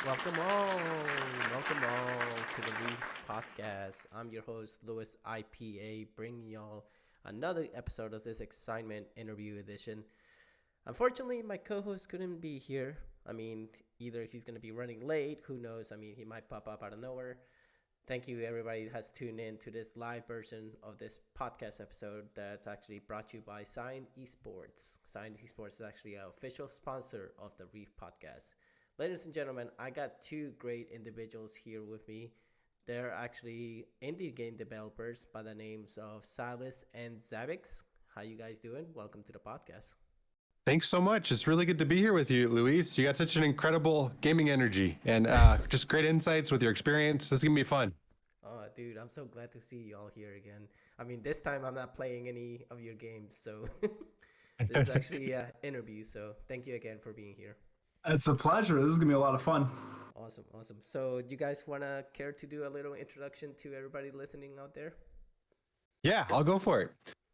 Welcome all, welcome all to the Reef Podcast. I'm your host, LuisIpa, bringing y'all another episode of this excitement interview edition. Unfortunately, my co-host couldn't be here. Either he's going to be running late, who knows? He might pop up out of nowhere. Thank you, everybody that has tuned in to this live version of this podcast episode that's actually brought to you by Scion Esports. Scion Esports is actually an official sponsor of the Reef Podcast. Ladies and gentlemen, I got two great individuals here with me. They're actually indie game developers by the names of Silas and Zavix. How you guys doing? Welcome to the podcast. Thanks so much. It's really good to be here with you, Luis. You got such an incredible gaming energy and just great insights with your experience. This is going to be fun. Oh, dude, I'm so glad to see you all here again. This time I'm not playing any of your games, so this is actually an interview. So thank you again for being here. It's a pleasure. This is going to be a lot of fun. Awesome. So do you guys care to do a little introduction to everybody listening out there? Yeah, I'll go for it.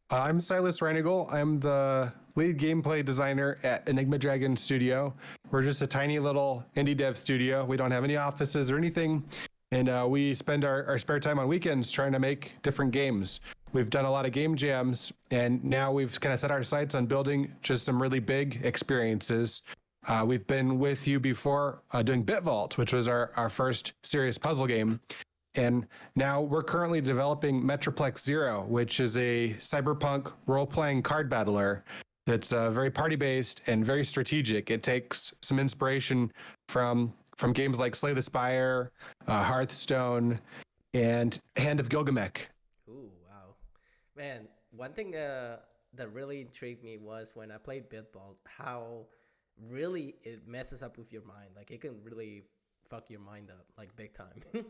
I'm Silas Reinigal. I'm the lead gameplay designer at Enigma Dragons studio. We're just a tiny little indie dev studio. We don't have any offices or anything. And we spend our spare time on weekends trying to make different games. We've done a lot of game jams, and now we've kind of set our sights on building just some really big experiences. We've been with you before doing BitVault, which was our first serious puzzle game. And now we're currently developing Metroplex Zero, which is a cyberpunk role-playing card battler that's very party-based and very strategic. It takes some inspiration from games like Slay the Spire, Hearthstone, and Hand of Gilgamesh. Ooh, wow. Man, one thing that really intrigued me was when I played BitVault, how really it messes up with your mind. Like, it can really fuck your mind up, like, big time.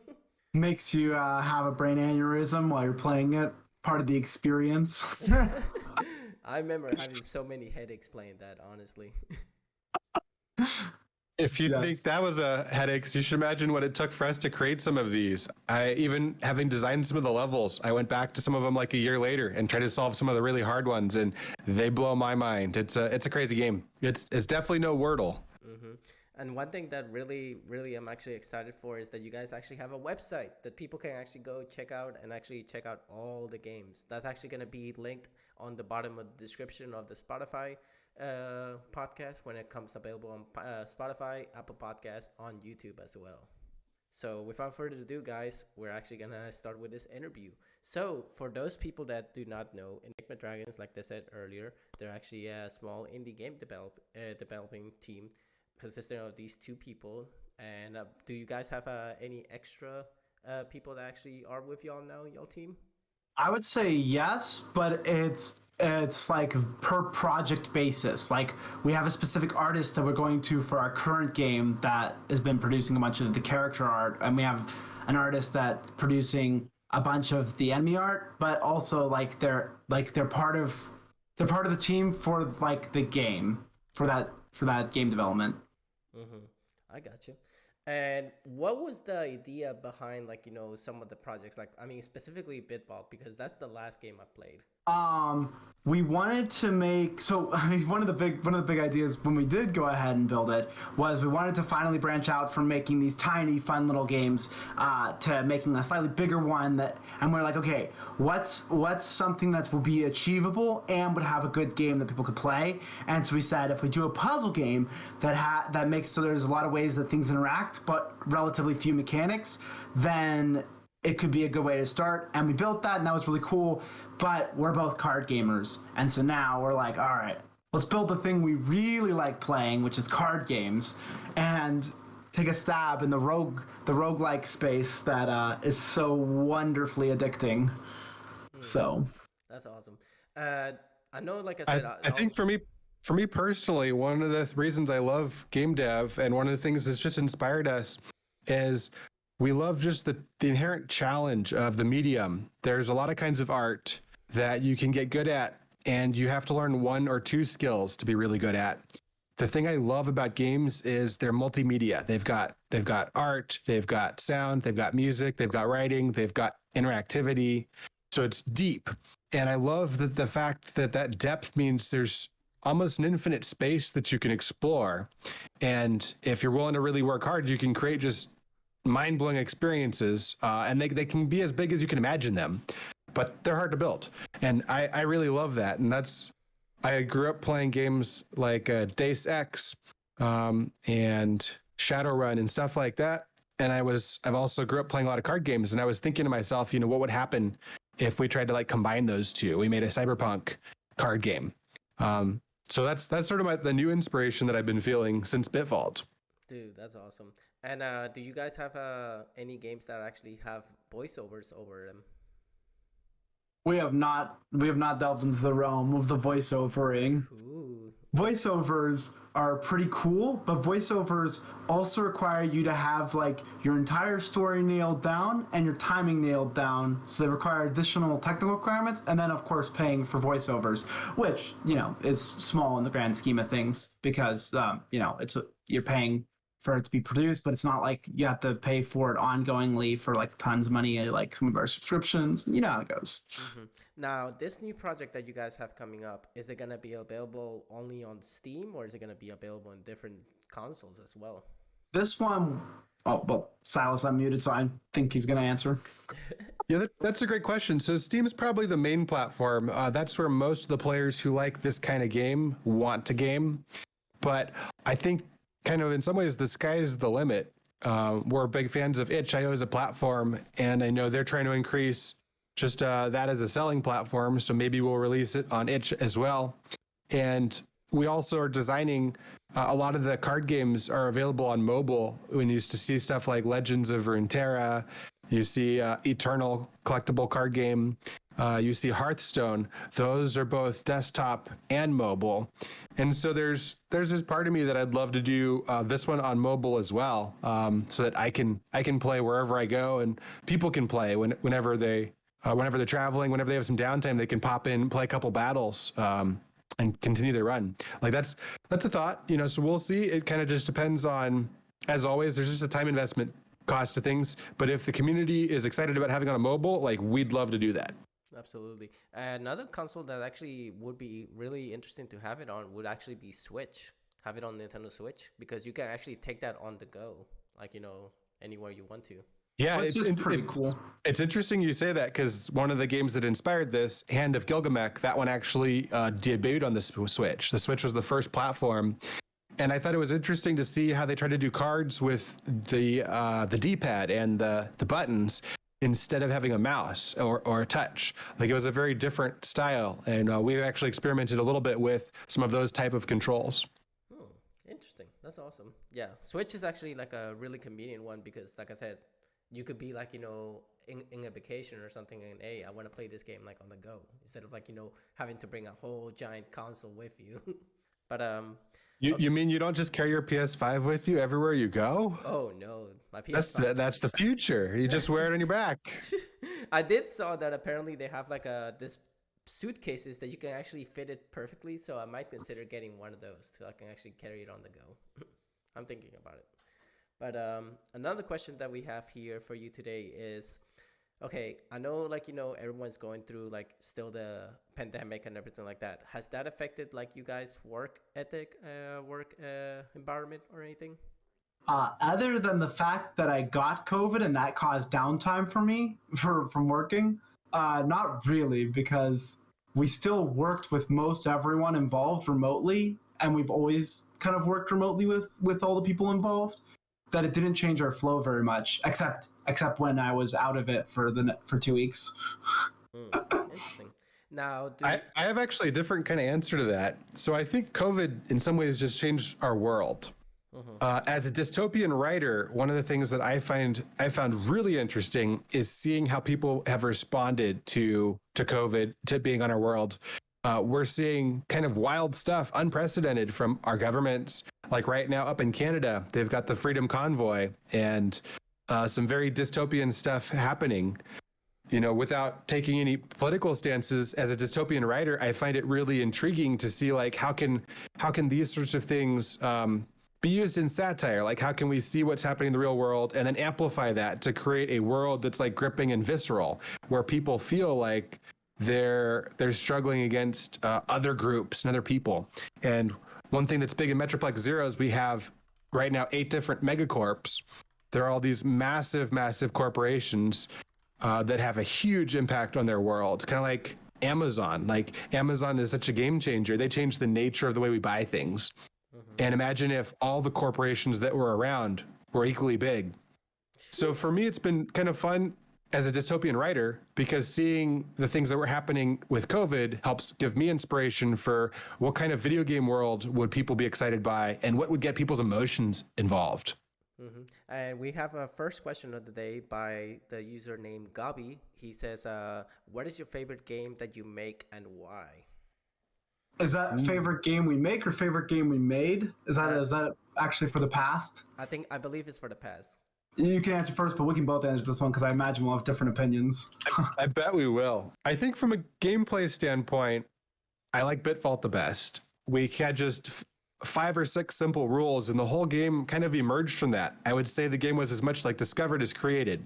Makes you have a brain aneurysm while you're playing it. Part of the experience. I remember having so many headaches playing that, honestly. If you think that was a headache, you should imagine what it took for us to create some of these. Even having designed some of the levels, I went back to some of them like a year later and tried to solve some of the really hard ones, and they blow my mind. It's a crazy game. It's definitely no Wordle. Mm-hmm. And one thing that really I'm actually excited for is that you guys actually have a website that people can actually go check out and actually check out all the games. That's actually going to be linked on the bottom of the description of the Spotify podcast when it comes available on Spotify, Apple Podcasts, on YouTube as well. So without further ado, guys, we're actually going to start with this interview. So for those people that do not know, Enigma Dragons, like I said earlier, they're actually a small indie game developing team consisting of these two people. And do you guys have any extra people that actually are with y'all now, y'all team? I would say yes, but it's like per project basis. Like, we have a specific artist that we're going to for our current game that has been producing a bunch of the character art, and we have an artist that's producing a bunch of the enemy art, but also they're part of the team for like the game for that game development. Mm-hmm. I got you. And what was the idea behind, some of the projects? Specifically BitVault, because that's the last game I played. We wanted to make, one of the big ideas when we did go ahead and build it was we wanted to finally branch out from making these tiny fun little games to making a slightly bigger one and we're like, okay, what's something that will be achievable and would have a good game that people could play. And so we said, if we do a puzzle game that makes so there's a lot of ways that things interact but relatively few mechanics, then it could be a good way to start. And we built that, and that was really cool. But we're both card gamers, and so now we're like, all right, let's build the thing we really like playing, which is card games, and take a stab in the roguelike space that is so wonderfully addicting. So that's awesome. I know, like I said, I think for me personally, one of the reasons I love game dev and one of the things that's just inspired us is we love just the inherent challenge of the medium. There's a lot of kinds of art that you can get good at, and you have to learn one or two skills to be really good at. The thing I love about games is they're multimedia. They've got art, they've got sound, they've got music, they've got writing, they've got interactivity. So it's deep. And I love the fact that depth means there's almost an infinite space that you can explore. And if you're willing to really work hard, you can create just mind-blowing experiences, and they can be as big as you can imagine them, but they're hard to build. And I really love that. And I grew up playing games like Deus Ex and Shadowrun and stuff like that. And I've also grew up playing a lot of card games, and I was thinking to myself, what would happen if we tried to like combine those two? We made a cyberpunk card game. So that's sort of the new inspiration that I've been feeling since BitVault. Dude, that's awesome. And do you guys have any games that actually have voiceovers over them? We have not delved into the realm of the voiceovering. Ooh. Voiceovers are pretty cool, but voiceovers also require you to have like your entire story nailed down and your timing nailed down. So they require additional technical requirements, and then of course paying for voiceovers, which is small in the grand scheme of things because you're paying for it to be produced, but it's not like you have to pay for it ongoingly for like tons of money, like some of our subscriptions. You know how it goes. Mm-hmm. Now, this new project that you guys have coming up, is it going to be available only on Steam, or is it going to be available on different consoles as well? This one, Silas unmuted, so I think he's going to answer. Yeah, that's a great question. So Steam is probably the main platform. That's where most of the players who like this kind of game want to game. But I think kind of in some ways, the sky is the limit. We're big fans of itch.io as a platform, and I know they're trying to increase just that as a selling platform. So maybe we'll release it on itch as well. And we also are designing a lot of the card games are available on mobile. When you used to see stuff like Legends of Runeterra, you see Eternal collectible card game, you see Hearthstone. Those are both desktop and mobile. And so there's this part of me that I'd love to do this one on mobile as well, so that I can play wherever I go, and people can play whenever they're traveling, whenever they have some downtime, they can pop in, play a couple battles, and continue their run. Like that's a thought, so we'll see. It kind of just depends on, as always, there's just a time investment cost to things. But if the community is excited about having it on a mobile, like we'd love to do that. Absolutely. Another console that actually would be really interesting to have it on would actually be Switch. Have it on Nintendo Switch, because you can actually take that on the go, like, anywhere you want to. Yeah, it's pretty cool. It's interesting you say that, because one of the games that inspired this, Hand of Gilgamesh, that one actually debuted on the Switch. The Switch was the first platform. And I thought it was interesting to see how they tried to do cards with the D-pad and the buttons instead of having a mouse or a touch. Like, it was a very different style. And we actually experimented a little bit with some of those type of controls. Interesting. That's awesome. Yeah, Switch is actually like a really convenient one because, like I said, you could be like, in a vacation or something, and hey, I want to play this game like on the go, instead of like, having to bring a whole giant console with you. But You mean you don't just carry your PS5 with you everywhere you go? Oh no, my PS5. That's the future. You just wear it on your back. I did saw that apparently they have like this suitcases that you can actually fit it perfectly, so I might consider getting one of those so I can actually carry it on the go. I'm thinking about it. But another question that we have here for you today is, okay, I know everyone's going through like still the pandemic and everything like that. Has that affected like you guys' work ethic, work environment or anything? Other than the fact that I got COVID and that caused downtime for me from working, not really, because we still worked with most everyone involved remotely, and we've always kind of worked remotely with all the people involved. That it didn't change our flow very much, except when I was out of it for 2 weeks. Interesting. Now, I have actually a different kind of answer to that. So I think COVID in some ways just changed our world. As a dystopian writer, one of the things that I found really interesting is seeing how people have responded to COVID, to being on our world. We're seeing kind of wild stuff, unprecedented from our governments. Like right now up in Canada, they've got the Freedom Convoy and some very dystopian stuff happening. Without taking any political stances, as a dystopian writer, I find it really intriguing to see like how can these sorts of things be used in satire? Like, how can we see what's happening in the real world and then amplify that to create a world that's like gripping and visceral, where people feel like they're struggling against other groups and other people. And one thing that's big in Metroplex Zero is we have right now 8 different megacorps. There are all these massive corporations that have a huge impact on their world, kind of like Amazon. Like Amazon is such a game changer. They changed the nature of the way we buy things. And imagine if all the corporations that were around were equally big. So for me, it's been kind of fun as a dystopian writer, because seeing the things that were happening with COVID helps give me inspiration for what kind of video game world would people be excited by and what would get people's emotions involved. And we have a first question of the day by the user named Gabi. He says, what is your favorite game that you make and why? Is that favorite game we make or favorite game we made? Is that actually for the past? I believe it's for the past. You can answer first, but we can both answer this one because I imagine we'll have different opinions. I bet we will. I think from a gameplay standpoint, I like BitVault the best. We had just 5 or 6 simple rules, and the whole game kind of emerged from that. I would say the game was as much like discovered as created.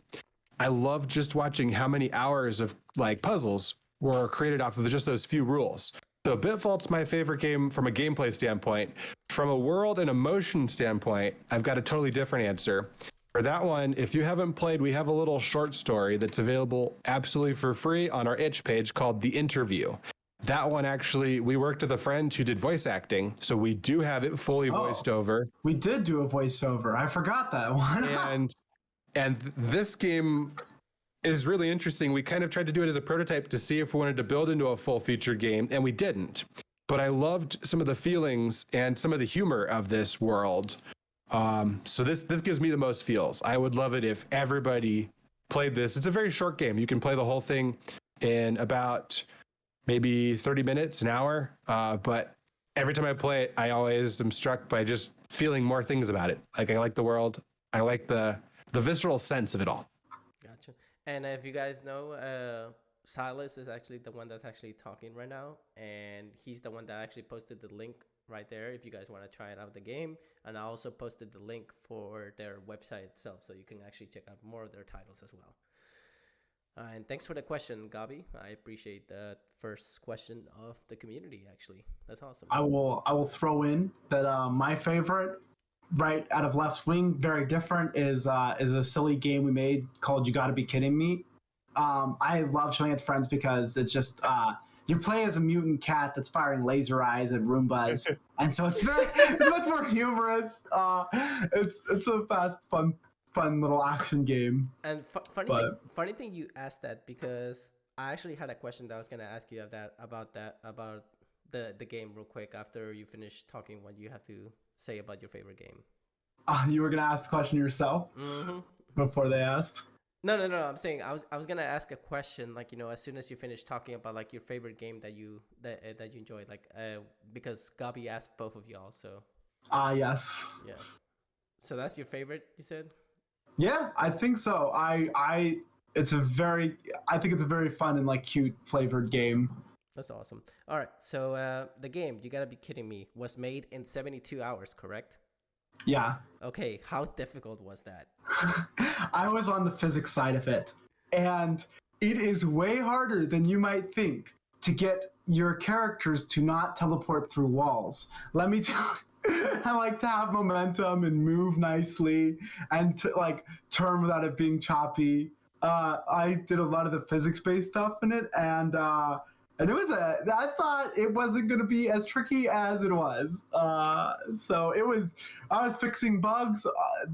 I loved just watching how many hours of like puzzles were created off of just those few rules. So BitVault's my favorite game from a gameplay standpoint. From a world and emotion standpoint, I've got a totally different answer. For that one, if you haven't played, we have a little short story that's available absolutely for free on our itch page called The Interview. That one, actually, we worked with a friend who did voice acting, so we do have it fully voiced over. We did do a voiceover. I forgot that one. and this game is really interesting. We kind of tried to do it as a prototype to see if we wanted to build into a full-featured game, and we didn't. But I loved some of the feelings and some of the humor of this world. So this gives me the most feels. I would love it if everybody played this. It's a very short game. You can play the whole thing in about maybe 30 minutes, an hour. But every time I play it, I always am struck by just feeling more things about it. Like I like the world. I like the visceral sense of it all. Gotcha. And if you guys know, Silas is actually the one that's actually talking right now, and he's the one that actually posted the link right there if you guys want to try it out the game. And I also posted the link for their website itself, so you can actually check out more of their titles as well. And thanks for the question, Gabi. I appreciate the first question of the community. Actually, that's awesome. I will throw in that my favorite, right out of left wing, very different, is a silly game we made called You Gotta Be Kidding Me. I love showing it to friends because it's just you play as a mutant cat that's firing laser eyes at Roombas, and so it's much more humorous. It's a fast, fun little action game. And funny thing you asked that, because I actually had a question that I was gonna ask you about the game real quick after you finish talking. What you have to say about your favorite game? You were gonna ask the question yourself before they asked. No. I'm saying I was gonna ask a question, like, you know, as soon as you finish talking about like your favorite game that you enjoyed, like because Gabi asked both of y'all, so. Yes. Yeah. So that's your favorite, you said? Yeah, I think so. I think it's a very fun and like cute flavored game. That's awesome. All right, so the game, You Gotta Be Kidding Me, was made in 72 hours, correct? Yeah. Okay, how difficult was that? I was on the physics side of it, and it is way harder than you might think to get your characters to not teleport through walls. Let me tell you, I like to have momentum and move nicely and to like turn without it being choppy. I did a lot of the physics-based stuff in it, and it was I thought it wasn't going to be as tricky as it was. So I was fixing bugs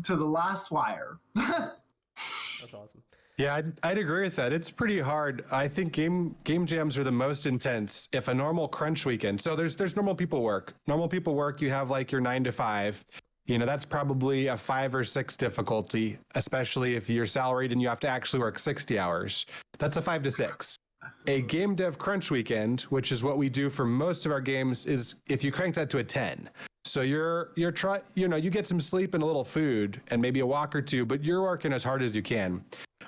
to the last wire. That's awesome. Yeah, I'd agree with that. It's pretty hard. I think game jams are the most intense. If a normal crunch weekend, so there's normal people work. Normal people work, you have like your 9 to 5. You know, that's probably a 5 or 6 difficulty, especially if you're salaried and you have to actually work 60 hours. That's a 5 to 6. A game dev crunch weekend, which is what we do for most of our games, is if you crank that to a 10. So you get some sleep and a little food and maybe a walk or two, but you're working as hard as you can.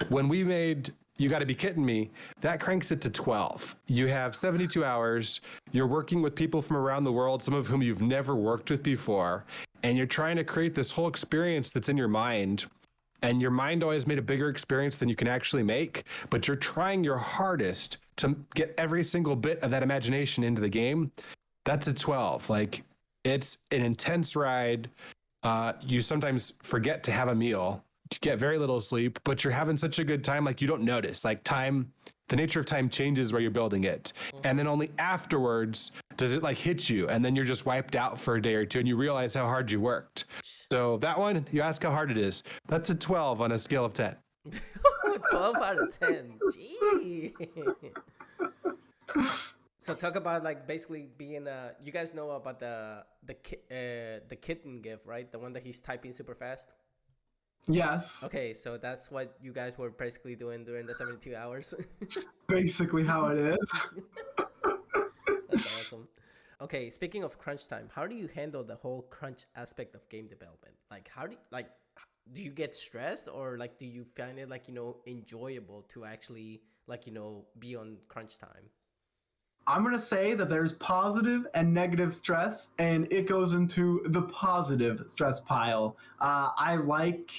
When we made You Gotta Be Kitten Me, that cranks it to 12. You have 72 hours. You're working with people from around the world, some of whom you've never worked with before, and you're trying to create this whole experience that's in your mind. And your mind always made a bigger experience than you can actually make, but you're trying your hardest to get every single bit of that imagination into the game, that's a 12. Like, it's an intense ride. You sometimes forget to have a meal, you get very little sleep, but you're having such a good time, like you don't notice. Like time, the nature of time changes where you're building it. And then only afterwards does it like hit you, and then you're just wiped out for a day or two and you realize how hard you worked. So that one, you ask how hard it is. That's a 12 on a scale of 10. 12 out of 10. Gee. So talk about like basically being you guys know about the kitten gif, right? The one that he's typing super fast. Yes. Okay, so that's what you guys were basically doing during the 72 hours. Basically how it is. That's awesome. Okay, speaking of crunch time, how do you handle the whole crunch aspect of game development? Like, how do you get stressed, or like do you find it like, enjoyable to actually like, be on crunch time? I'm going to say that there's positive and negative stress, and it goes into the positive stress pile. I like,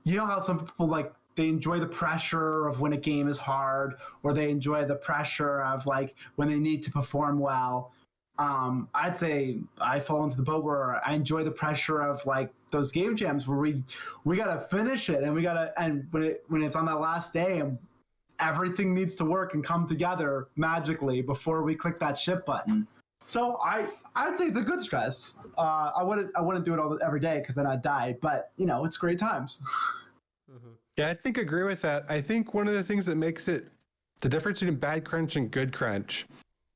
how some people like, they enjoy the pressure of when a game is hard, or they enjoy the pressure of like when they need to perform well. I'd say I fall into the boat where I enjoy the pressure of like those game jams where we got to finish it, and when it's on that last day and everything needs to work and come together magically before we click that ship button. So I'd say it's a good stress. I wouldn't do it every day because then I'd die. But it's great times. Mm-hmm. Yeah, I think I agree with that. I think one of the things that makes it the difference between bad crunch and good crunch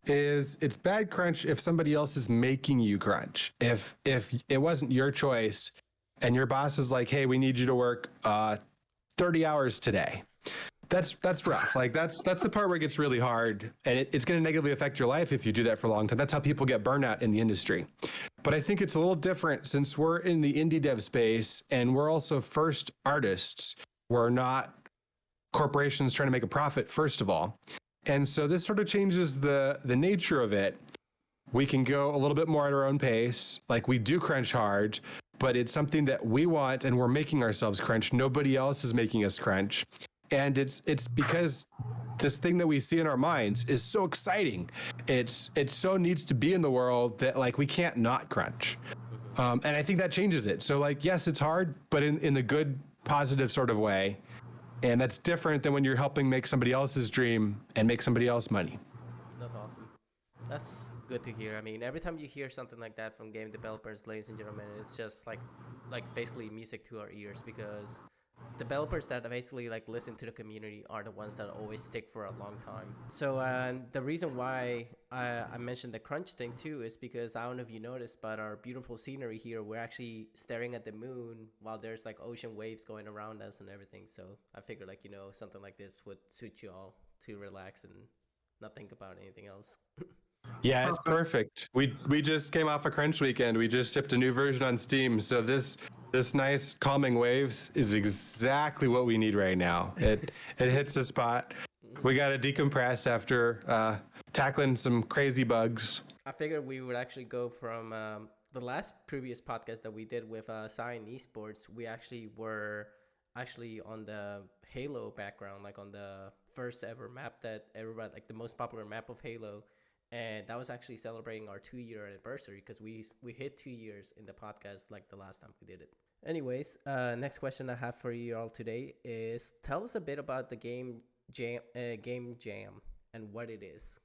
is it's bad crunch if somebody else is making you crunch. If it wasn't your choice and your boss is like, hey, we need you to work 30 hours today. That's rough. Like that's the part where it gets really hard, and it's going to negatively affect your life if you do that for a long time. That's how people get burnout in the industry. But I think it's a little different since we're in the indie dev space and we're also first artists. We're not corporations trying to make a profit, first of all. And so this sort of changes the nature of it. We can go a little bit more at our own pace. Like we do crunch hard, but it's something that we want and we're making ourselves crunch. Nobody else is making us crunch. And it's because this thing that we see in our minds is so exciting. It so needs to be in the world that like we can't not crunch. And I think that changes it. So like, yes, it's hard, but in the good, positive sort of way. And that's different than when you're helping make somebody else's dream and make somebody else money. That's awesome. That's good to hear. I mean, every time you hear something like that from game developers, ladies and gentlemen, it's just like basically music to our ears, because developers that basically like listen to the community are the ones that always stick for a long time. So the reason why I mentioned the crunch thing too is because I don't know if you noticed, but our beautiful scenery here, we're actually staring at the moon while there's like ocean waves going around us and everything. So I figured like, something like this would suit you all to relax and not think about anything else. Yeah, it's perfect. We just came off a crunch weekend. We just shipped a new version on Steam. So this nice calming waves is exactly what we need right now. It hits the spot. We got to decompress after tackling some crazy bugs. I figured we would actually go from the last previous podcast that we did with Scion Esports. We actually were on the Halo background, like on the first ever map that everybody, like the most popular map of Halo. And that was actually celebrating our 2-year anniversary, because we hit 2 years in the podcast like the last time we did it. Anyways, next question I have for you all today is, tell us a bit about the game jam and what it is.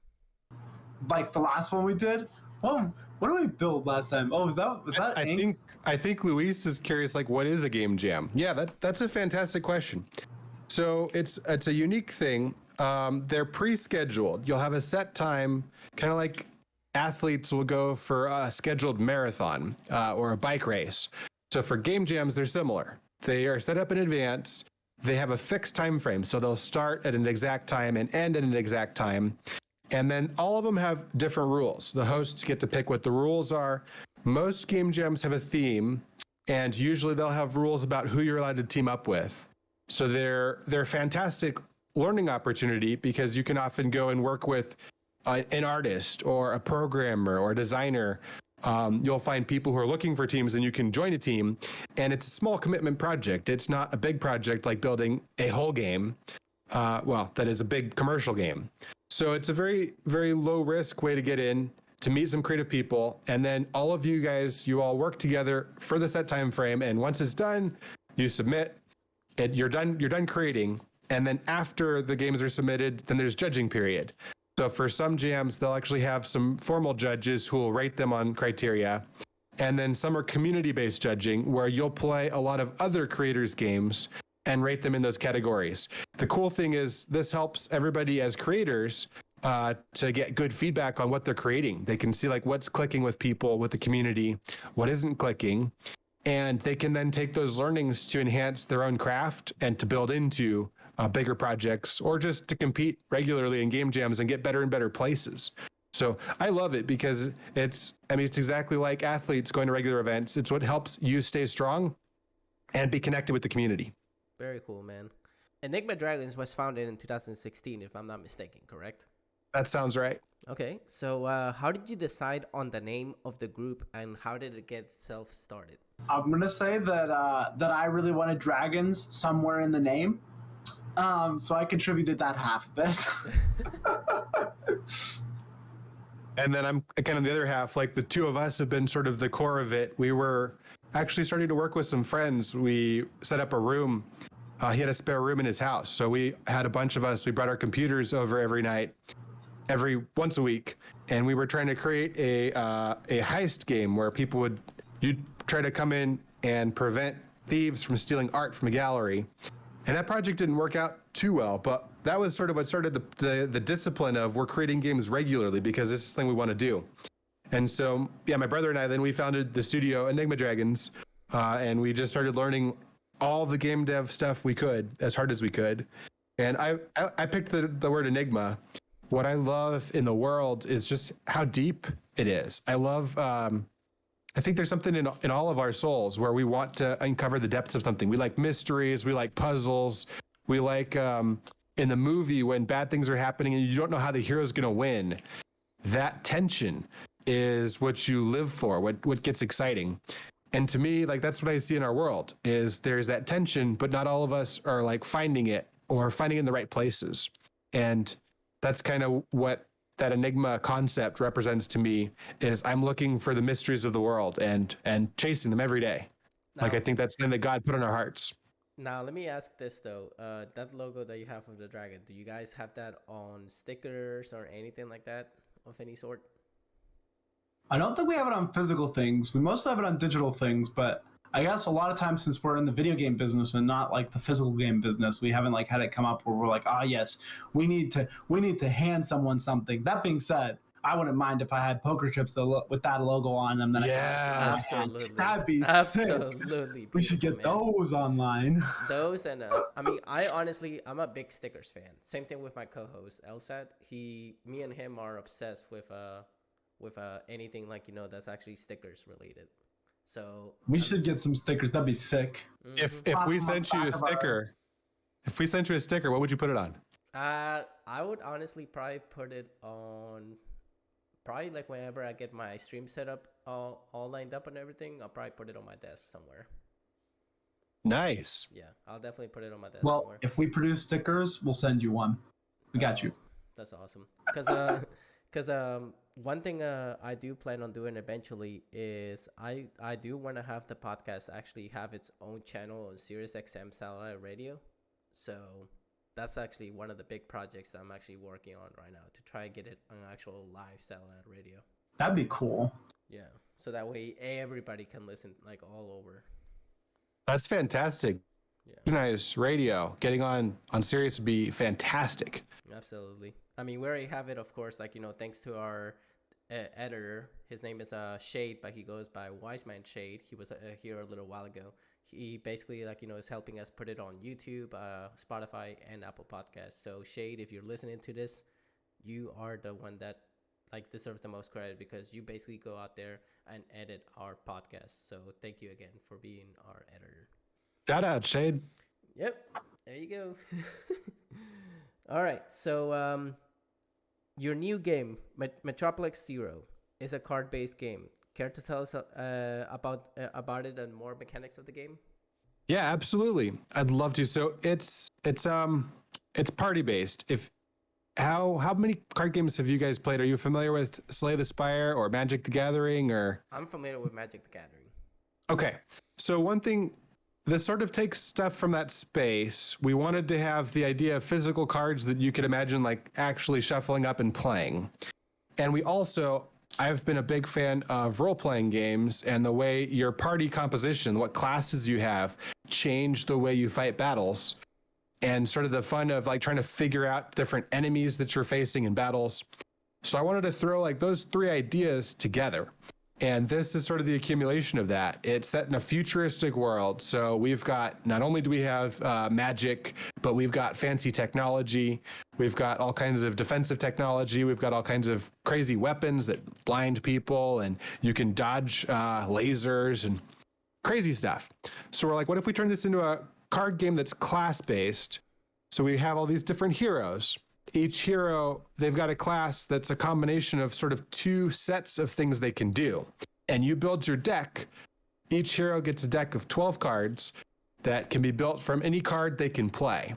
Like the last one we did? Oh, what did we build last time? Oh, was that I think Luis is curious, like, what is a game jam? Yeah, that's a fantastic question. So it's a unique thing. They're pre-scheduled. You'll have a set time, kind of like athletes will go for a scheduled marathon or a bike race. So for game jams, they're similar. They are set up in advance. They have a fixed time frame. So they'll start at an exact time and end at an exact time. And then all of them have different rules. The hosts get to pick what the rules are. Most game jams have a theme, and usually they'll have rules about who you're allowed to team up with. So they're fantastic learning opportunity, because you can often go and work with an artist or a programmer or a designer. You'll find people who are looking for teams, and you can join a team, and it's a small commitment project. It's not a big project like building a whole game. that is a big commercial game. So it's a very, very low risk way to get in, to meet some creative people. And then all of you guys, you all work together for the set time frame. And once it's done, you submit it. You're done creating. And then after the games are submitted, then there's judging period. So for some jams, they'll actually have some formal judges who will rate them on criteria. And then some are community-based judging, where you'll play a lot of other creators' games and rate them in those categories. The cool thing is this helps everybody as creators to get good feedback on what they're creating. They can see like what's clicking with people, with the community, what isn't clicking, and they can then take those learnings to enhance their own craft and to build into bigger projects, or just to compete regularly in game jams and get better and better places. So I love it because it's exactly like athletes going to regular events. It's what helps you stay strong and be connected with the community. Very cool, man. Enigma Dragons was founded in 2016, if I'm not mistaken, correct? That sounds right. Okay, so how did you decide on the name of the group, and how did it get itself started? I'm gonna say that that I really wanted dragons somewhere in the name, so I contributed that half of it. And then I'm kind of the other half, like the two of us have been sort of the core of it. We were actually starting to work with some friends. We set up a room. He had a spare room in his house. So we had a bunch of us. We brought our computers over every night, once a week. And we were trying to create a heist game where you'd try to come in and prevent thieves from stealing art from a gallery. And that project didn't work out too well, but that was sort of what started the discipline of we're creating games regularly because this is the thing we want to do. And so, yeah, my brother and I, then we founded the studio Enigma Dragons, and we just started learning all the game dev stuff we could, as hard as we could. And I picked the word Enigma. What I love in the world is just how deep it is. I think there's something in all of our souls where we want to uncover the depths of something. We like mysteries, we like puzzles, we like in the movie when bad things are happening and you don't know how the hero's gonna win. That tension is what you live for, what gets exciting. And to me, like that's what I see in our world, is there's that tension, but not all of us are like finding it or finding it in the right places. And that's kind of what that Enigma concept represents to me, is I'm looking for the mysteries of the world and chasing them every day. Now, I think that's the thing that God put in our hearts. Now, let me ask this though. That logo that you have of the dragon, do you guys have that on stickers or anything like that of any sort? I don't think we have it on physical things. We mostly have it on digital things, but I guess a lot of times since we're in the video game business and not like the physical game business, we haven't like had it come up where we're like, yes, we need to hand someone something. That being said, I wouldn't mind if I had poker chips with that logo on them. Then Absolutely. That'd be absolutely sick. We should get those online. Those and I'm a big stickers fan. Same thing with my co-host LSAT. Me and him are obsessed with anything like that's actually stickers related. So we should get some stickers. That'd be sick. If we sent you a sticker, what would you put it on? I would honestly probably put it on, probably like whenever I get my stream set up all lined up and everything, I'll probably put it on my desk somewhere. Nice. Yeah, I'll definitely put it on my desk somewhere. Well, if we produce stickers, we'll send you one. We got you. That's awesome. Because one thing I do plan on doing eventually is I do want to have the podcast actually have its own channel on Sirius XM satellite radio. So that's actually one of the big projects that I'm actually working on right now, to try and get it on actual live satellite radio. That'd be cool. Yeah. So that way everybody can listen like all over. That's fantastic. Yeah. Nice radio. Getting on Sirius would be fantastic. Absolutely. I mean, we already have it, of course, like, thanks to our editor. His name is Shade, but he goes by Wiseman Shade. He was here a little while ago. He basically, is helping us put it on YouTube, Spotify, and Apple Podcasts. So, Shade, if you're listening to this, you are the one that, deserves the most credit, because you basically go out there and edit our podcast. So, thank you again for being our editor. Shout out, Shade. Yep. There you go. All right. So, your new game, Metroplex Zero, is a card-based game. Care to tell us about it and more mechanics of the game? Yeah, absolutely. I'd love to. So it's it's party based. How many card games have you guys played? Are you familiar with Slay the Spire or Magic the Gathering or? I'm familiar with Magic the Gathering. Okay. So one thing, this sort of takes stuff from that space. We wanted to have the idea of physical cards that you could imagine like actually shuffling up and playing. And I've been a big fan of role-playing games and the way your party composition, what classes you have, change the way you fight battles. And sort of the fun of like trying to figure out different enemies that you're facing in battles. So I wanted to throw like those three ideas together. And this is sort of the accumulation of that. It's set in a futuristic world. So we've got, not only do we have magic, but we've got fancy technology. We've got all kinds of defensive technology. We've got all kinds of crazy weapons that blind people, and you can dodge lasers and crazy stuff. So we're like, what if we turn this into a card game that's class-based? So we have all these different heroes. Each hero, they've got a class that's a combination of sort of two sets of things they can do. And you build your deck. Each hero gets a deck of 12 cards that can be built from any card they can play.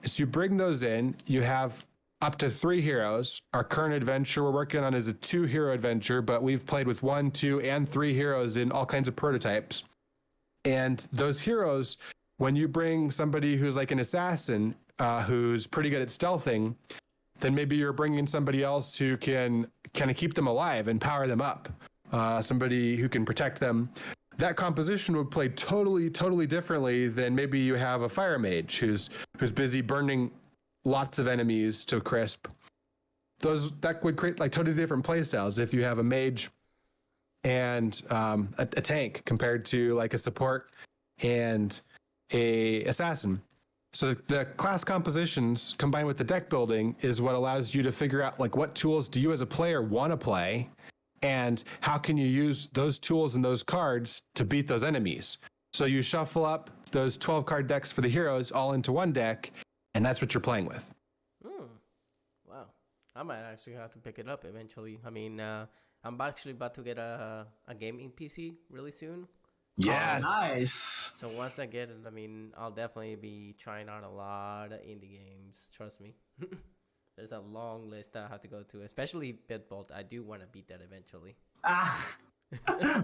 So you bring those in, you have up to 3 heroes. Our current adventure we're working on is a 2-hero adventure, but we've played with 1, 2, and 3 heroes in all kinds of prototypes. And those heroes, when you bring somebody who's like an assassin, who's pretty good at stealthing, then maybe you're bringing somebody else who can kind of keep them alive and power them up. Somebody who can protect them. That composition would play totally differently than maybe you have a fire mage who's busy burning lots of enemies to crisp. That would create like totally different play styles if you have a mage and a tank compared to like a support and a assassin. So the class compositions combined with the deck building is what allows you to figure out like what tools do you as a player want to play, and how can you use those tools and those cards to beat those enemies. So you shuffle up those 12 card decks for the heroes all into one deck, and that's what you're playing with. Wow. I might actually have to pick it up eventually. I mean, I'm actually about to get a gaming PC really soon. Yes. Oh, nice. So once I get it, I mean, I'll definitely be trying out a lot of indie games. Trust me. There's a long list that I have to go to, especially BitVault. I do want to beat that eventually.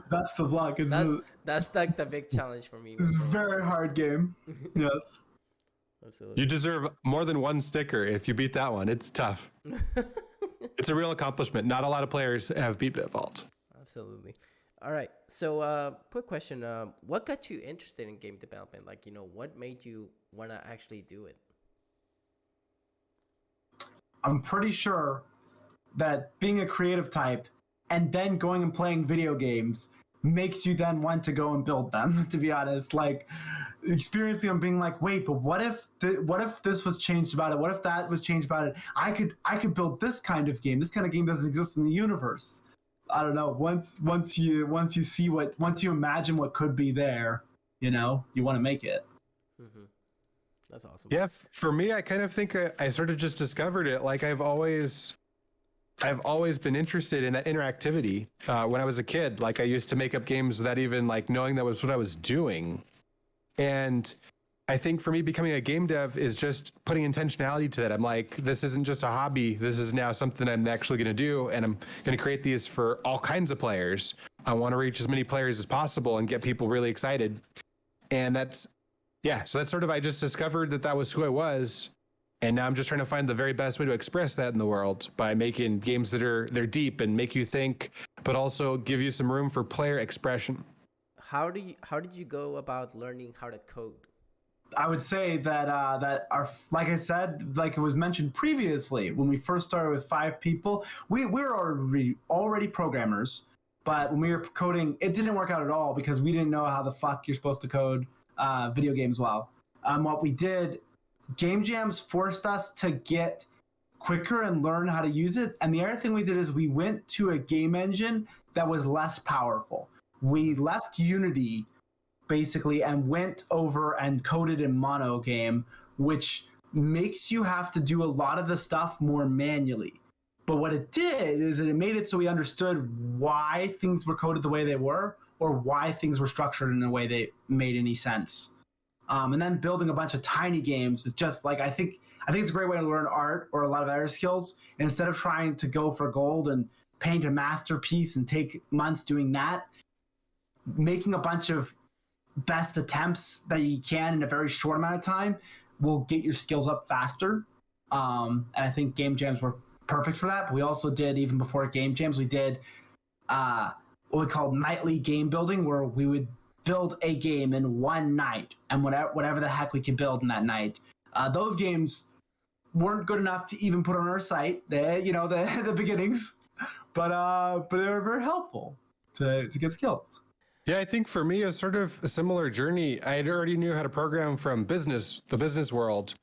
Best of luck. That's like the big challenge for me. It's a very hard game. Yes. Absolutely. You deserve more than one sticker if you beat that one. It's tough. It's a real accomplishment. Not a lot of players have beat BitVault. Absolutely. All right. So, quick question. What got you interested in game development? Like, what made you want to actually do it? I'm pretty sure that being a creative type and then going and playing video games makes you then want to go and build them, to be honest. Like, experiencing them being like, wait, but what if this was changed about it? What if that was changed about it? I could build this kind of game. This kind of game doesn't exist in the universe. I don't know. Once you imagine what could be there, you want to make it. Mm-hmm. That's awesome. Yeah, for me, I kind of think I sort of just discovered it. Like I've always been interested in that interactivity. When I was a kid, like I used to make up games without even like knowing that was what I was doing. And I think for me, becoming a game dev is just putting intentionality to that. I'm like, this isn't just a hobby. This is now something I'm actually going to do. And I'm going to create these for all kinds of players. I want to reach as many players as possible and get people really excited. And so that's sort of, I just discovered that was who I was. And now I'm just trying to find the very best way to express that in the world by making games they're deep and make you think, but also give you some room for player expression. How did you go about learning how to code? I would say that like I said, like it was mentioned previously, when we first started with 5 people, we were already programmers, but when we were coding, it didn't work out at all because we didn't know how the fuck you're supposed to code video games well. What we did, game jams forced us to get quicker and learn how to use it. And the other thing we did is we went to a game engine that was less powerful. We left Unity basically and went over and coded in Mono Game, which makes you have to do a lot of the stuff more manually. But what it did is it made it so we understood why things were coded the way they were, or why things were structured in a way that made any sense. And then building a bunch of tiny games is just like, I think I think it's a great way to learn art or a lot of other skills. Instead of trying to go for gold and paint a masterpiece and take months doing that, making a bunch of best attempts that you can in a very short amount of time will get your skills up faster. And I think game jams were perfect for that. But we also did, even before game jams, we did what we called nightly game building, where we would build a game in one night and whatever the heck we could build in that night. Those games weren't good enough to even put on our site. The beginnings, but they were very helpful to get skills. Yeah, I think for me, it's sort of a similar journey. I already knew how to program from the business world.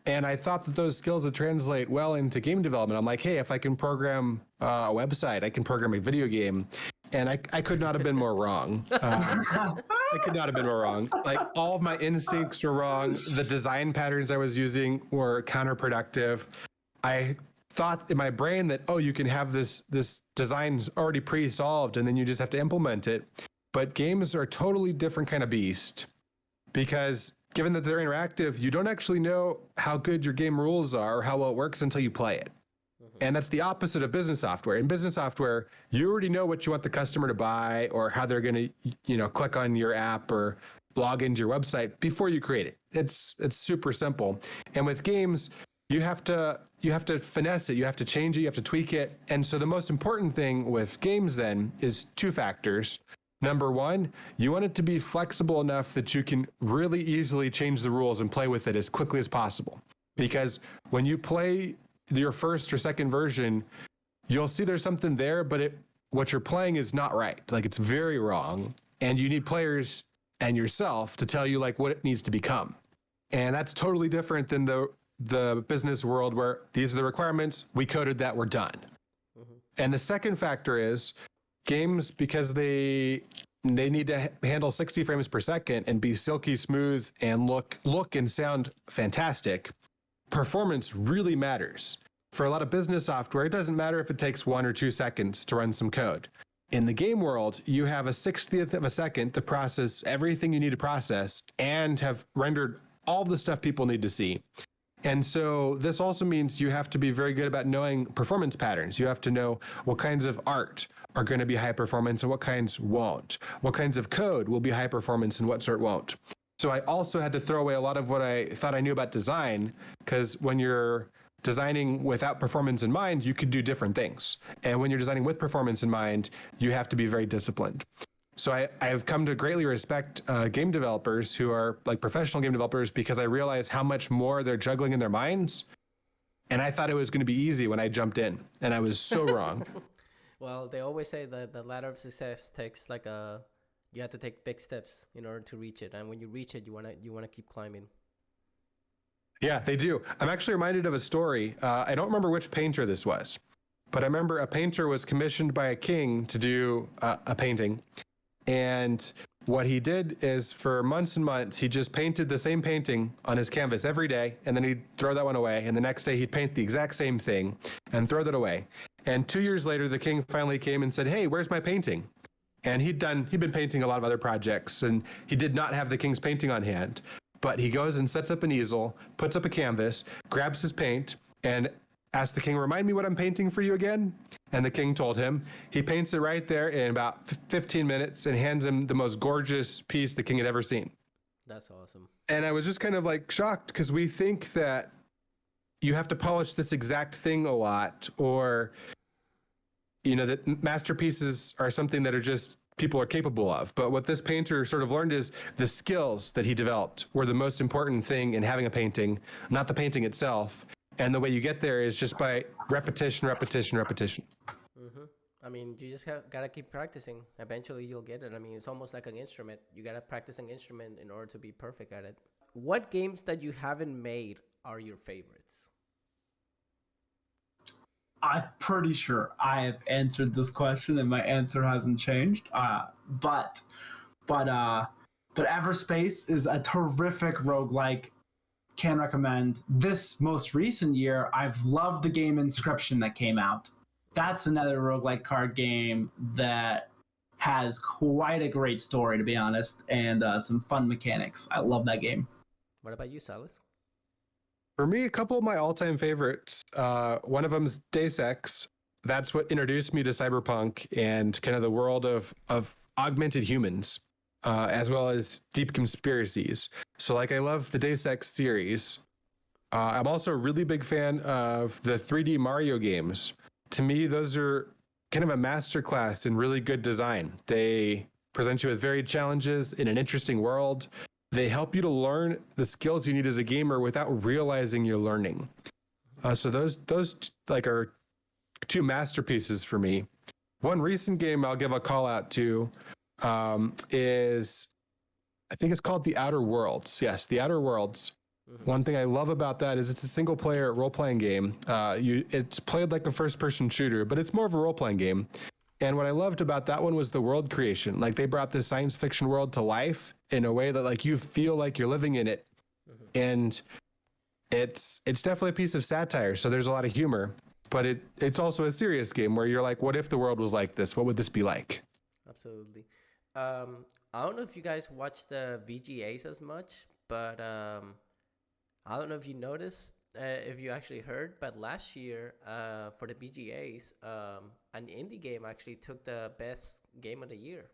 And I thought that those skills would translate well into game development. I'm like, hey, if I can program a website, I can program a video game. And I could not have been more wrong. I could not have been more wrong. Like, all of my instincts were wrong. The design patterns I was using were counterproductive. I thought in my brain that, you can have this design already pre-solved and then you just have to implement it. But games are a totally different kind of beast, because given that they're interactive, you don't actually know how good your game rules are or how well it works until you play it. And that's the opposite of business software. In business software, you already know what you want the customer to buy or how they're going to, click on your app or log into your website before you create it. It's super simple. And with games, you have to finesse it. You have to change it. You have to tweak it. And so the most important thing with games then is two factors. Number one, you want it to be flexible enough that you can really easily change the rules and play with it as quickly as possible. Because when you play your first or second version, you'll see there's something there, but what you're playing is not right. Like, it's very wrong. And you need players and yourself to tell you like what it needs to become. And that's totally different than the business world where these are the requirements, we coded that, we're done. And the second factor is games, because they need to handle 60 frames per second and be silky smooth and look and sound fantastic. Performance really matters. For a lot of business software, it doesn't matter if it takes 1 or 2 seconds to run some code. In the game world, you have a 60th of a second to process everything you need to process and have rendered all the stuff people need to see. And so this also means you have to be very good about knowing performance patterns. You have to know what kinds of art are going to be high performance and what kinds won't. What kinds of code will be high performance and what sort won't. So I also had to throw away a lot of what I thought I knew about design, because when you're designing without performance in mind, you could do different things. And when you're designing with performance in mind, you have to be very disciplined. So I have come to greatly respect game developers who are like professional game developers, because I realize how much more they're juggling in their minds. And I thought it was going to be easy when I jumped in, and I was so wrong. Well, they always say that the ladder of success takes you have to take big steps in order to reach it. And when you reach it, you wanna keep climbing. Yeah, they do. I'm actually reminded of a story. I don't remember which painter this was, but I remember a painter was commissioned by a king to do a painting. And what he did is, for months and months, he just painted the same painting on his canvas every day, and then he'd throw that one away. And the next day he'd paint the exact same thing and throw that away. And 2 years later, the king finally came and said, "Hey, where's my painting?" And he'd been painting a lot of other projects, and he did not have the king's painting on hand. But he goes and sets up an easel, puts up a canvas, grabs his paint, and asks the king, "Remind me what I'm painting for you again?" And the king told him. He paints it right there in about 15 minutes and hands him the most gorgeous piece the king had ever seen. That's awesome. And I was just kind of like shocked, because we think that you have to polish this exact thing a lot, or, that masterpieces are something that are just people are capable of. But what this painter sort of learned is the skills that he developed were the most important thing in having a painting, not the painting itself. And the way you get there is just by repetition. Mm-hmm. I mean, you just gotta keep practicing. Eventually, you'll get it. I mean, it's almost like an instrument. You gotta practice an instrument in order to be perfect at it. What games that you haven't made are your favorites? I'm pretty sure I have answered this question, and my answer hasn't changed. But Everspace is a terrific roguelike. Can recommend. This most recent year, I've loved the game Inscription that came out. That's another roguelike card game that has quite a great story, to be honest, and some fun mechanics. I love that game. What about you, Silas? For me, a couple of my all-time favorites. One of them's Deus Ex. That's what introduced me to cyberpunk and kind of the world of augmented humans, as well as deep conspiracies. So, like, I love the Deus Ex series. I'm also a really big fan of the 3D Mario games. To me, those are kind of a masterclass in really good design. They present you with varied challenges in an interesting world. They help you to learn the skills you need as a gamer without realizing you're learning. So those like are two masterpieces for me. One recent game I'll give a call out to is, I think it's called The Outer Worlds. Yes, The Outer Worlds. One thing I love about that is it's a single player role-playing game. It's played like a first-person shooter, but it's more of a role-playing game. And what I loved about that one was the world creation. Like, they brought this science fiction world to life in a way that, like, you feel like you're living in it. And it's definitely a piece of satire, so there's a lot of humor. But it's also a serious game where you're like, what if the world was like this? What would this be like? Absolutely. I don't know if you guys watch the VGAs as much, but I don't know if you noticed, if you actually heard, but last year for the BGAs, an indie game actually took the best game of the year.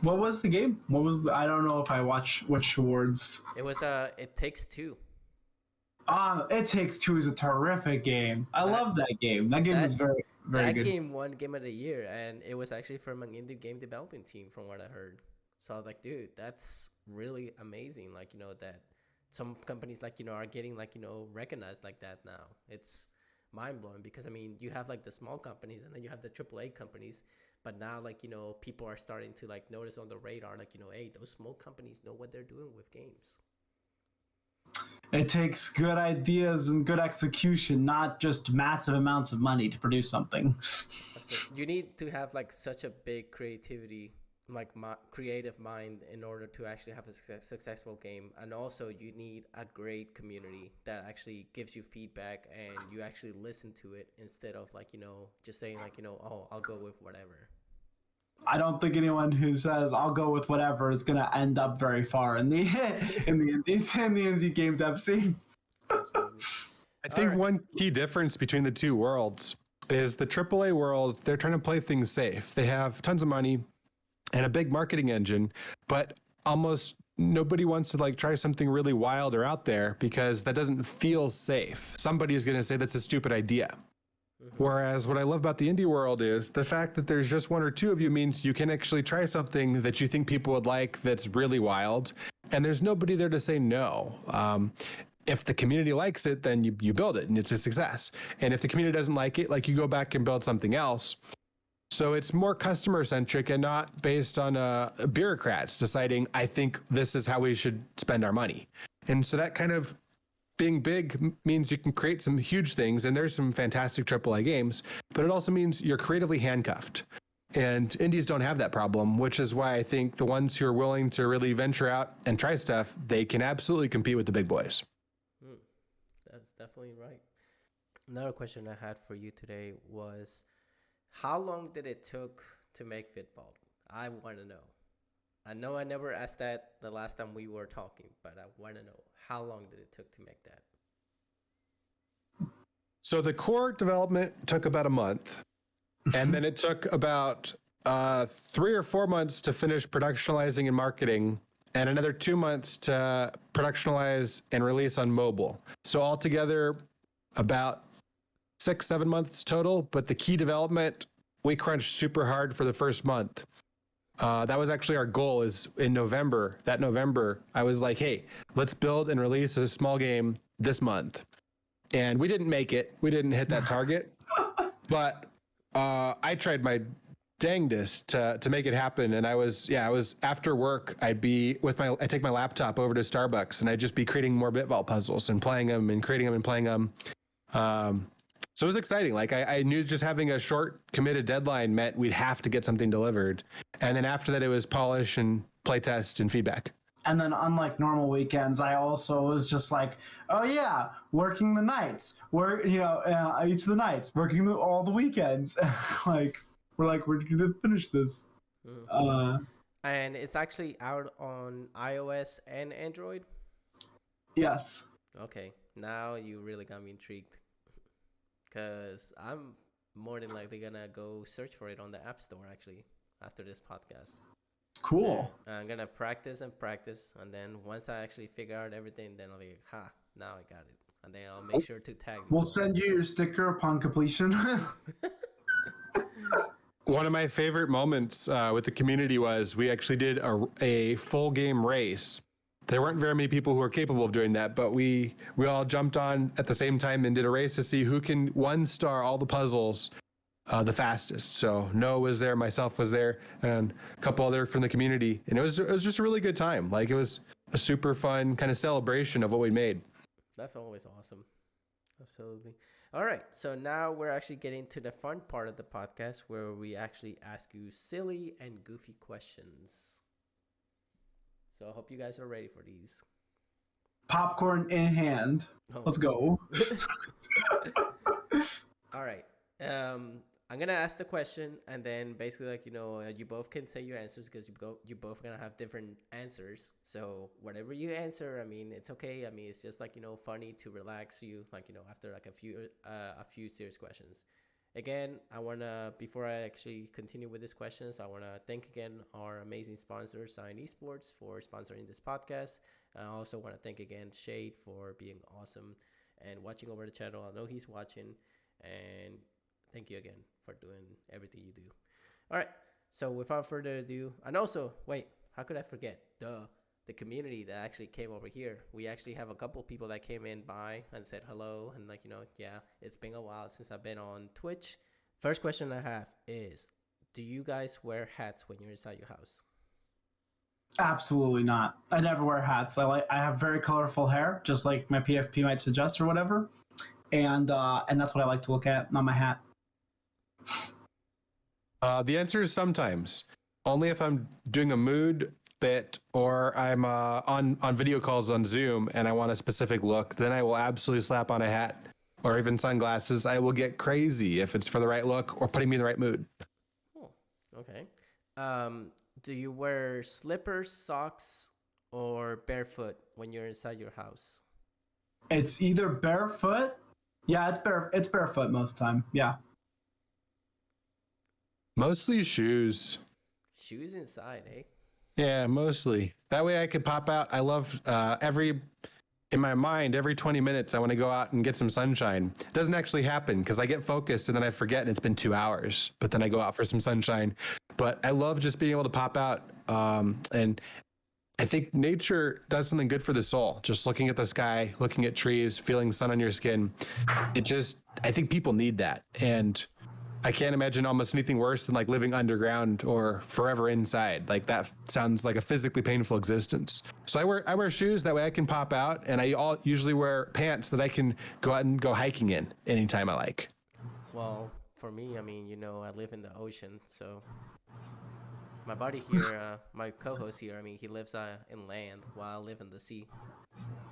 What was the game? I don't know if I watch which awards. It was It Takes Two. It Takes Two is a terrific game. I love that game. That game is very, very good. That game won Game of the Year, and it was actually from an indie game development team, from what I heard. So I was like, dude, that's really amazing. Like, that some companies, like, are getting, like, recognized like that now. It's mind-blowing because, I mean, you have, like, the small companies and then you have the AAA companies. But now, like, people are starting to, like, notice on the radar, like, hey, those small companies know what they're doing with games. It takes good ideas and good execution, not just massive amounts of money to produce something. You need to have, like, such a big creativity, like, creative mind in order to actually have a successful game. And also you need a great community that actually gives you feedback and you actually listen to it instead of, like, just saying, like, oh, I'll go with whatever. I don't think anyone who says I'll go with whatever is going to end up very far in the indie game dev scene. I think one key difference between the two worlds is the AAA world, they're trying to play things safe. They have tons of money and a big marketing engine, but almost nobody wants to, like, try something really wild or out there because that doesn't feel safe. Somebody is going to say that's a stupid idea. Whereas what I love about the indie world is the fact that there's just one or two of you means you can actually try something that you think people would like that's really wild, and there's nobody there to say no. If the community likes it, then you build it and it's a success. And if the community doesn't like it, like, you go back and build something else. So it's more customer centric and not based on bureaucrats deciding, I think this is how we should spend our money. And so that kind of being big means you can create some huge things, and there's some fantastic AAA games, but it also means you're creatively handcuffed. And indies don't have that problem, which is why I think the ones who are willing to really venture out and try stuff, they can absolutely compete with the big boys. That's definitely right. Another question I had for you today was, how long did it took to make BitVault? I want to know. I know I never asked that the last time we were talking, but I want to know, how long did it took to make that? So the core development took about a month, and then it took about 3 or 4 months to finish productionalizing and marketing, and another 2 months to productionalize and release on mobile. So altogether, about 6-7 months total. But the key development, we crunched super hard for the first month. That was actually our goal. Is in November. That November, I was like, hey, let's build and release a small game this month. And we didn't make it. We didn't hit that target. But I tried my dangdest to make it happen. And I was after work, I'd take my laptop over to Starbucks and I'd just be creating more BitVault puzzles and playing them and creating them and playing them. So it was exciting. Like, I knew just having a short committed deadline meant we'd have to get something delivered. And then after that, it was polish and playtest and feedback. And then, unlike normal weekends, I also was just like, oh yeah, working the nights, each of the nights, working all the weekends. we're gonna finish this. And it's actually out on iOS and Android? Yes. Okay. Now you really got me intrigued. Because I'm more than likely going to go search for it on the App Store, actually, after this podcast. Cool. And I'm going to practice. And then once I actually figure out everything, then I'll be like, now I got it. And then I'll make sure to tag you. We'll send you your sticker upon completion. One of my favorite moments with the community was we actually did a full game race. There weren't very many people who were capable of doing that, but we all jumped on at the same time and did a race to see who can 1-star all the puzzles the fastest. So Noah was there, myself was there, and a couple other from the community, and it was just a really good time. Like, it was a super fun kind of celebration of what we made. That's always awesome. Absolutely. All right. So now we're actually getting to the fun part of the podcast where we actually ask you silly and goofy questions. So I hope you guys are ready for these. Popcorn in hand. Oh. Let's go. All right. I'm going to ask the question, and then basically, you both can say your answers because you both going to have different answers. So whatever you answer, it's okay. It's just funny to relax you, after a few serious questions. Again, before I actually continue with these questions, I want to thank again our amazing sponsor, Scion Esports, for sponsoring this podcast. I also want to thank again Shade for being awesome and watching over the channel. I know he's watching, and thank you again for doing everything you do. All right. So without further ado, and also, wait, how could I forget? The community that actually came over here. We actually have a couple people that came in by and said hello. And it's been a while since I've been on Twitch. First question I have is, do you guys wear hats when you're inside your house? Absolutely not. I never wear hats. I have very colorful hair, just like my PFP might suggest or whatever. And that's what I like to look at, not my hat. The answer is sometimes. Only if I'm doing a mood bit or I'm on video calls on Zoom and I want a specific look, then I will absolutely slap on a hat or even sunglasses. I will get crazy if it's for the right look or putting me in the right mood. Oh, okay. Do you wear slippers, socks, or barefoot when you're inside your house? It's either barefoot. Yeah, it's barefoot most of the time. Yeah. Mostly shoes. Shoes inside, eh? Yeah, mostly. That way I can pop out. I love in my mind, every 20 minutes, I want to go out and get some sunshine. It doesn't actually happen because I get focused and then I forget and it's been 2 hours, but then I go out for some sunshine. But I love just being able to pop out. And I think nature does something good for the soul. Just looking at the sky, looking at trees, feeling sun on your skin. I think people need that. And I can't imagine almost anything worse than like living underground or forever inside. Like that sounds like a physically painful existence. So I wear shoes that way I can pop out, and I usually wear pants that I can go out and go hiking in anytime I like. Well, for me, I live in the ocean, so my buddy here, my co-host here, he lives in land while I live in the sea.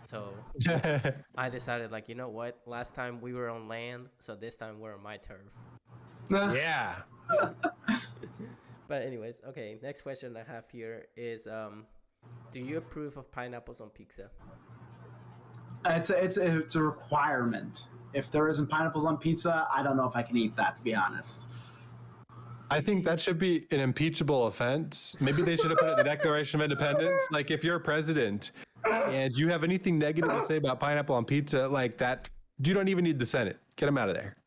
So I decided, you know what? Last time we were on land, so this time we're on my turf. Yeah. But anyways, okay, next question I have here is, do you approve of pineapples on pizza? It's a requirement. If there isn't pineapples on pizza, I don't know if I can eat that, to be honest. I think that should be an impeachable offense. Maybe they should have put it in the Declaration of Independence. Like, if you're a president and you have anything negative to say about pineapple on pizza, like that, you don't even need the Senate. Get them out of there.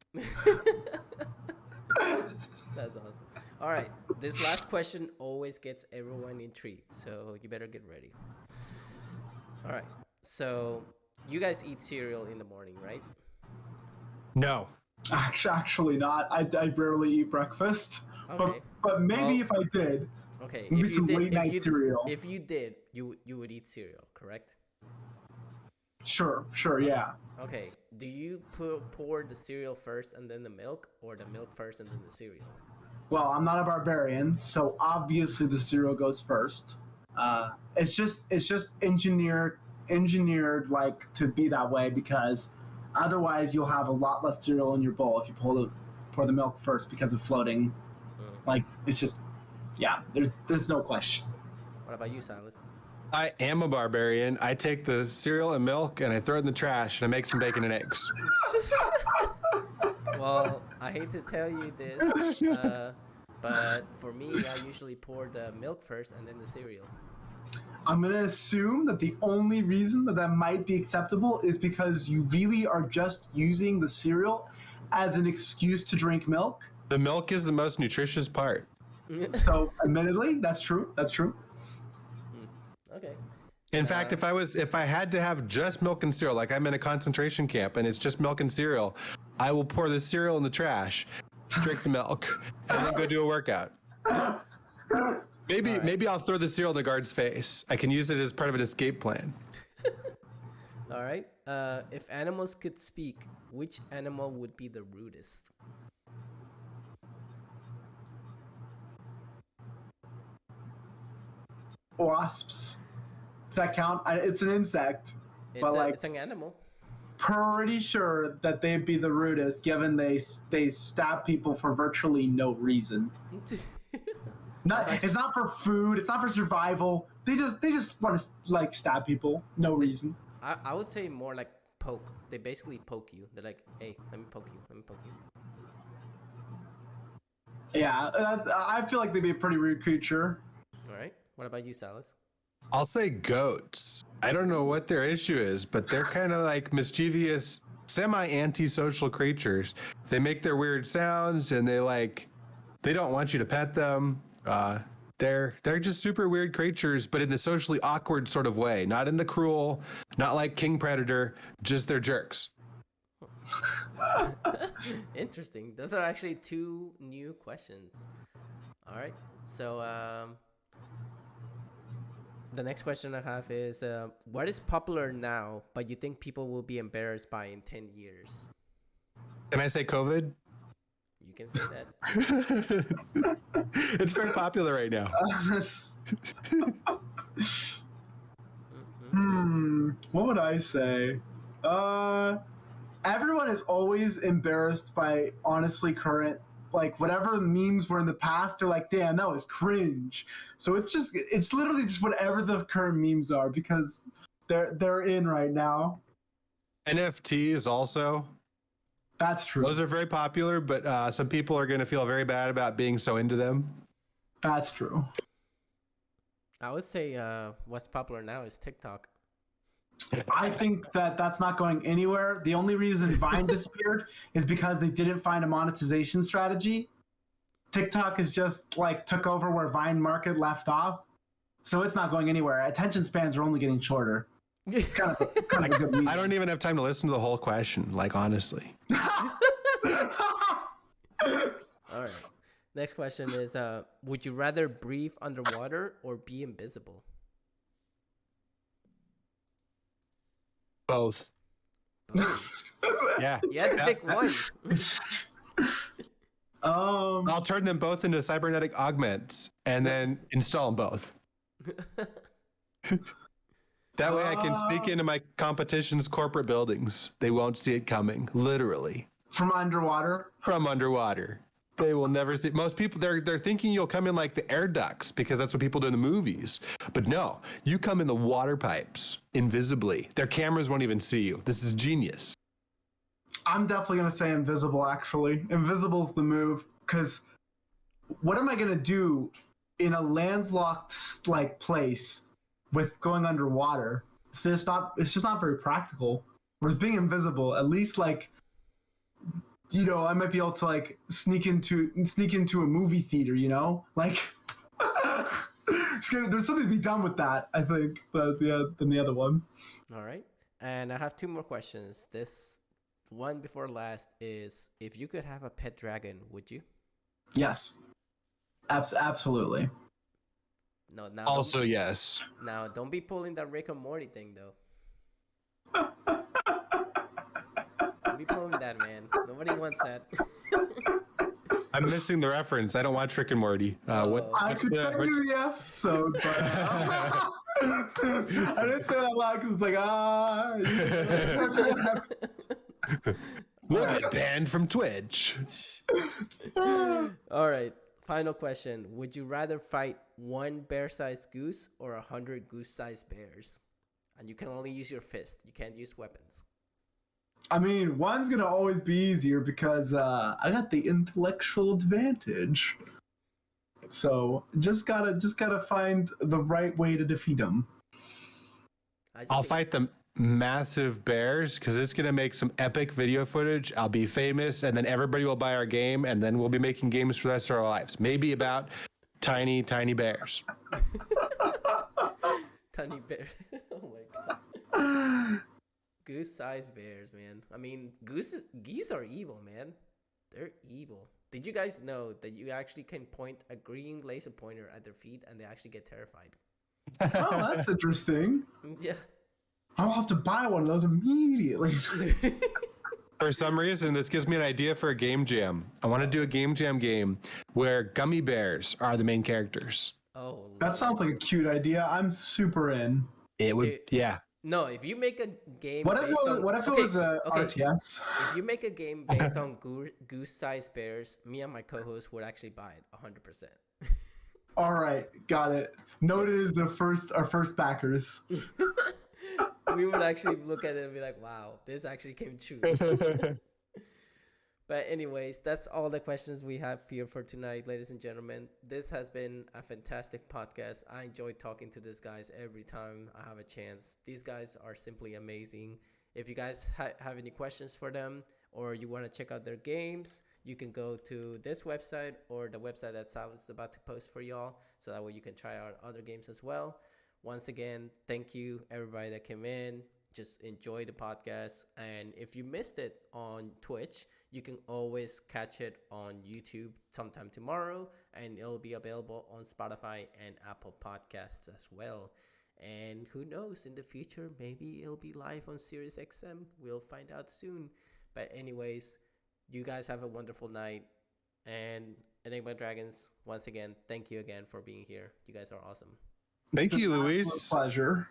That's awesome. All right, this last question always gets everyone intrigued, so you better get ready. All right, so you guys eat cereal in the morning, right? No. Actually not. I rarely eat breakfast. Okay. But maybe if I did. Okay. Maybe some late night cereal. If you did, you would eat cereal, correct? Sure, yeah. Okay. Do you pour the cereal first and then the milk, or the milk first and then the cereal? Well, I'm not a barbarian, so obviously the cereal goes first. It's just engineered like to be that way, because otherwise you'll have a lot less cereal in your bowl if you pour the milk first because of floating. Like, it's just, yeah. There's no question. What about you, Silas? I am a barbarian. I take the cereal and milk and I throw it in the trash and I make some bacon and eggs. Well, I hate to tell you this, but for me, I usually pour the milk first and then the cereal. I'm going to assume that the only reason that might be acceptable is because you really are just using the cereal as an excuse to drink milk. The milk is the most nutritious part. So, admittedly, that's true. That's true. Okay. In fact, if I had to have just milk and cereal, like I'm in a concentration camp and it's just milk and cereal, I will pour the cereal in the trash, drink the milk, and then go do a workout. Maybe I'll throw the cereal in the guard's face. I can use it as part of an escape plan. All right. If animals could speak, which animal would be the rudest? Wasps. Does that count? It's an insect. It's an animal. Pretty sure that they'd be the rudest, given they stab people for virtually no reason. It's not for food. It's not for survival. They just want to like stab people, no reason. I would say more like poke. They basically poke you. They're like, hey, let me poke you. Let me poke you. Yeah, I feel like they'd be a pretty rude creature. All right. What about you, Silas? I'll say goats. I don't know what their issue is, but they're kind of like mischievous, semi-antisocial creatures. They make their weird sounds and they don't want you to pet them. They're just super weird creatures, but in the socially awkward sort of way, not in the cruel, not like King Predator, just they're jerks. Interesting. Those are actually two new questions. All right. So the next question I have is, what is popular now, but you think people will be embarrassed by in 10 years? Can I say COVID? You can say that. It's very popular right now. What would I say? Everyone is always embarrassed by honestly current, like whatever memes were in the past. They're like, damn, that was cringe. So it's literally just whatever the current memes are because they're in right now. NFTs also. That's true. Those are very popular, but some people are going to feel very bad about being so into them. That's true. I would say what's popular now is TikTok. I think that's not going anywhere. The only reason Vine disappeared is because they didn't find a monetization strategy. TikTok is just like took over where Vine Market left off. So it's not going anywhere. Attention spans are only getting shorter. It's kind of a good reason. I don't even have time to listen to the whole question, like honestly. All right. Next question is, would you rather breathe underwater or be invisible? Both. Yeah. You had to pick one. I'll turn them both into cybernetic augments and then install them both. That way I can sneak into my competition's corporate buildings. They won't see it coming, literally. From underwater? From underwater. They will never see. Most people, they're thinking you'll come in like the air ducts because that's what people do in the movies. But no, you come in the water pipes invisibly. Their cameras won't even see you. This is genius. I'm definitely going to say invisible, actually. Invisible's the move because what am I going to do in a landlocked like place with going underwater? It's just not very practical. Whereas being invisible, at least like, you know, I might be able to like sneak into a movie theater, you know, like there's something to be done with that, I think, but than the other one. All right. And I have two more questions. This one before last is, if you could have a pet dragon, would you? Yes. Absolutely. No, now Also, yes. Now, don't be pulling that Rick and Morty thing, though. Don't be pulling that, man. Nobody wants that. I'm missing the reference. I don't watch Rick and Morty. I could tell you the episode, but I didn't say that loud because it's like, We'll get banned from Twitch. All right. Final question. Would you rather fight one bear-sized goose or 100 goose-sized bears? And you can only use your fist. You can't use weapons. I mean, one's gonna always be easier because I got the intellectual advantage. So just gotta find the right way to defeat them. I'll fight the massive bears because it's gonna make some epic video footage. I'll be famous, and then everybody will buy our game, and then we'll be making games for the rest of our lives. Maybe about tiny bears. Tiny bear. Oh my god. Goose-sized bears, man. I mean, geese are evil, man. They're evil. Did you guys know that you actually can point a green laser pointer at their feet and they actually get terrified? Oh, that's interesting. Yeah. I'll have to buy one of those immediately. For some reason, this gives me an idea for a game jam. I want to do a game jam game where gummy bears are the main characters. Oh. That sounds like a cute idea. I'm super in. It would, yeah. No, if you make a game What if it was a RTS? If you make a game based on goose-sized bears, me and my co-host would actually buy it 100%. All right, got it. Noted as our first backers. We would actually look at it and be like, wow, this actually came true. But anyways, that's all the questions we have here for tonight, ladies and gentlemen. This has been a fantastic podcast. I enjoy talking to these guys every time I have a chance. These guys are simply amazing. If you guys have any questions for them or you want to check out their games, you can go to this website or the website that Silas is about to post for y'all. So that way you can try out other games as well. Once again, thank you everybody that came in. Just enjoy the podcast. And if you missed it on Twitch, you can always catch it on YouTube sometime tomorrow, and it'll be available on Spotify and Apple Podcasts as well. And who knows, in the future, maybe it'll be live on Sirius XM. We'll find out soon. But anyways, you guys have a wonderful night. And Enigma Dragons, once again, thank you again for being here. You guys are awesome. Thank you, Luis. Pleasure.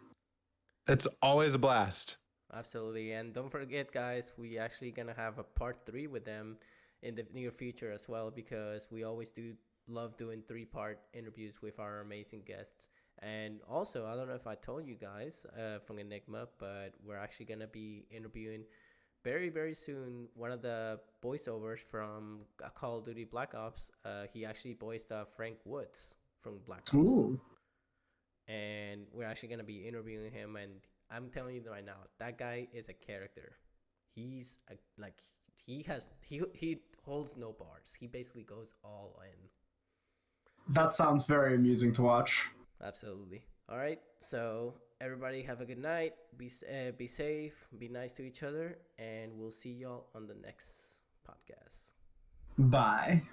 It's always a blast. Absolutely. And don't forget, guys, we actually going to have a part 3 with them in the near future as well, because we always do love doing 3-part interviews with our amazing guests. And also, I don't know if I told you guys from Enigma, but we're actually going to be interviewing very, very soon one of the voiceovers from Call of Duty Black Ops. He actually voiced Frank Woods from Black Ops. Ooh. And we're actually going to be interviewing him, and I'm telling you right now, that guy is a character. He holds no bars. He basically goes all in. That sounds very amusing to watch. Absolutely. All right, so everybody have a good night. Be safe, be nice to each other, and we'll see y'all on the next podcast. Bye.